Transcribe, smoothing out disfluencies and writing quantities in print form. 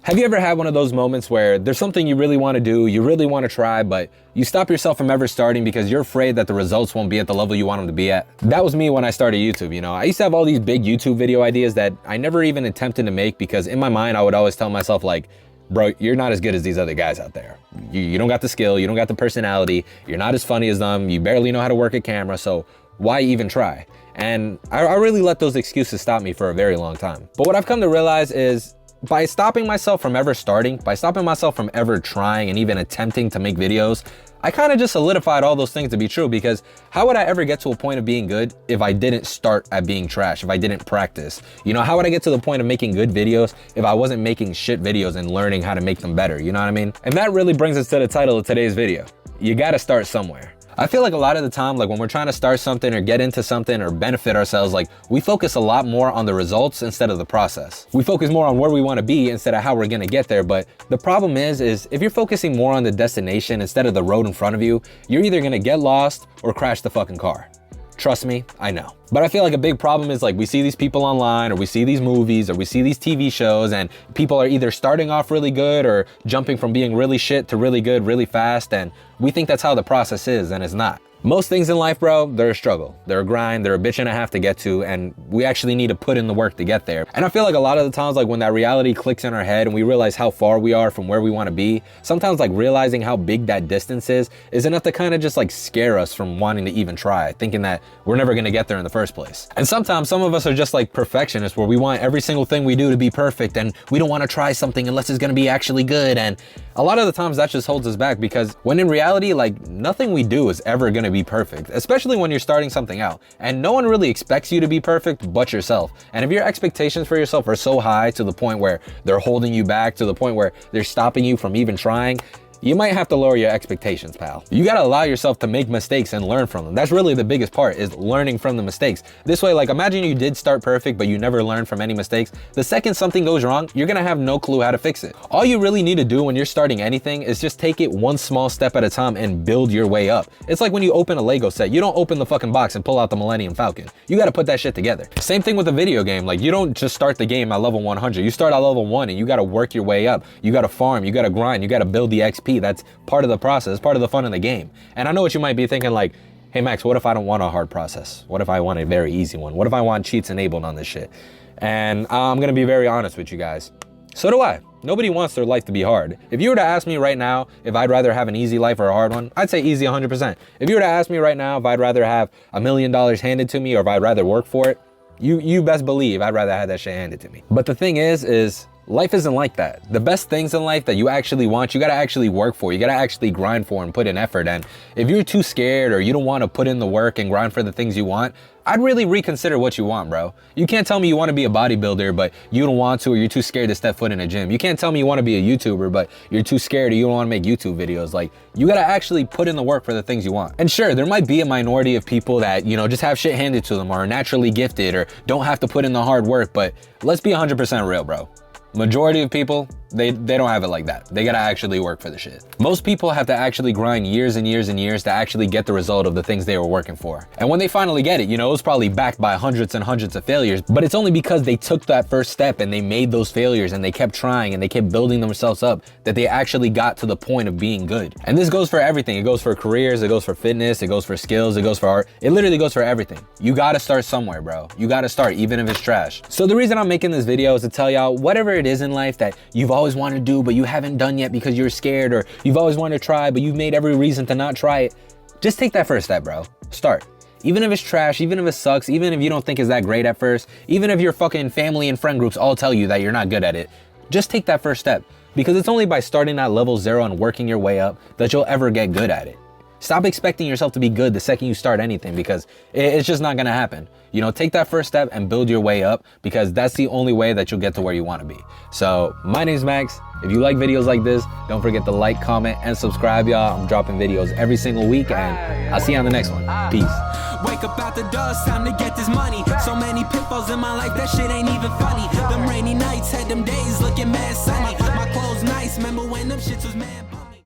Have you ever had one of those moments where there's something you really want to do, you really want to try, but you stop yourself from ever starting because you're afraid that the results won't be at the level you want them to be at? That was me when I started YouTube, you know. I used to have all these big YouTube video ideas that I never even attempted to make because in my mind, I would always tell myself like, bro, you're not as good as these other guys out there. You don't got the skill, you don't got the personality, you're not as funny as them, you barely know how to work a camera, so why even try? And I really let those excuses stop me for a very long time. But what I've come to realize is by stopping myself from ever starting, by stopping myself from ever trying and even attempting to make videos, I kind of just solidified all those things to be true, because how would I ever get to a point of being good if I didn't start at being trash, if I didn't practice? You know, how would I get to the point of making good videos if I wasn't making shit videos and learning how to make them better? You know what I mean? And that really brings us to the title of today's video. You gotta start somewhere. I feel like a lot of the time, like when we're trying to start something or get into something or benefit ourselves, like we focus a lot more on the results instead of the process. We focus more on where we want to be instead of how we're going to get there. But the problem is if you're focusing more on the destination instead of the road in front of you, you're either going to get lost or crash the fucking car. Trust me, I know. But I feel like a big problem is like we see these people online or we see these movies or we see these TV shows and people are either starting off really good or jumping from being really shit to really good really fast, and we think that's how the process is, and it's not. Most things in life, bro, they're a struggle. They're a grind, they're a bitch and a half to get to, and we actually need to put in the work to get there. And I feel like a lot of the times, like when that reality clicks in our head and we realize how far we are from where we want to be, sometimes like realizing how big that distance is enough to kind of just like scare us from wanting to even try, thinking that we're never going to get there in the first place. And sometimes some of us are just like perfectionists where we want every single thing we do to be perfect and we don't want to try something unless it's going to be actually good. And a lot of the times that just holds us back, because when in reality, like nothing we do is ever going to be perfect, especially when you're starting something out, and no one really expects you to be perfect but yourself. And if your expectations for yourself are so high to the point where they're holding you back, to the point where they're stopping you from even trying, you might have to lower your expectations, pal. You gotta allow yourself to make mistakes and learn from them. That's really the biggest part, is learning from the mistakes. This way, like imagine you did start perfect, but you never learned from any mistakes. The second something goes wrong, you're gonna have no clue how to fix it. All you really need to do when you're starting anything is just take it one small step at a time and build your way up. It's like when you open a Lego set, you don't open the fucking box and pull out the Millennium Falcon. You gotta put that shit together. Same thing with a video game. Like you don't just start the game at level 100. You start at level 1 and you gotta work your way up. You gotta farm, you gotta grind, you gotta build the XP. That's part of the process, part of the fun of the game. And I know what you might be thinking, like, hey Max, what if I don't want a hard process? What if I want a very easy one? What if I want cheats enabled on this shit? And I'm gonna be very honest with you guys. So do I. Nobody wants their life to be hard. If you were to ask me right now if I'd rather have an easy life or a hard one, I'd say easy 100%. If you were to ask me right now if I'd rather have $1 million handed to me or if I'd rather work for it, you best believe I'd rather have that shit handed to me. But the thing is life isn't like that. The best things in life that you actually want, you gotta actually work for. You gotta actually grind for and put in effort. And if you're too scared or you don't want to put in the work and grind for the things you want, I'd really reconsider what you want, bro. You can't tell me you want to be a bodybuilder, but you don't want to, or you're too scared to step foot in a gym. You can't tell me you want to be a YouTuber, but you're too scared or you don't want to make YouTube videos. Like, you gotta actually put in the work for the things you want. And sure, there might be a minority of people that, you know, just have shit handed to them or are naturally gifted or don't have to put in the hard work, but let's be 100% real, bro. Majority of people, they don't have it like that. They gotta actually work for the shit. Most people have to actually grind years and years and years to actually get the result of the things they were working for. And when they finally get it, you know, it was probably backed by hundreds and hundreds of failures, but it's only because they took that first step and they made those failures and they kept trying and they kept building themselves up that they actually got to the point of being good. And this goes for everything. It goes for careers, it goes for fitness, it goes for skills, it goes for art. It literally goes for everything. You gotta start somewhere, bro. You gotta start, even if it's trash. So the reason I'm making this video is to tell y'all whatever it is in life that you've always wanted to do, but you haven't done yet because you're scared, or you've always wanted to try, but you've made every reason to not try it. Just take that first step, bro. Start. Even if it's trash, even if it sucks, even if you don't think it's that great at first, even if your fucking family and friend groups all tell you that you're not good at it, just take that first step. Because it's only by starting at level 0 and working your way up that you'll ever get good at it. Stop expecting yourself to be good the second you start anything, because it's just not gonna happen. You know, take that first step and build your way up, because that's the only way that you'll get to where you wanna be. So my name's Max. If you like videos like this, don't forget to like, comment, and subscribe, y'all. I'm dropping videos every single week, and I'll see you on the next one. Peace. Wake up out the dust, time to get this money. So many pitfalls in my life, that shit ain't even funny. Them rainy nights had them days looking mad sunny. My clothes nice, remember when them shits was mad.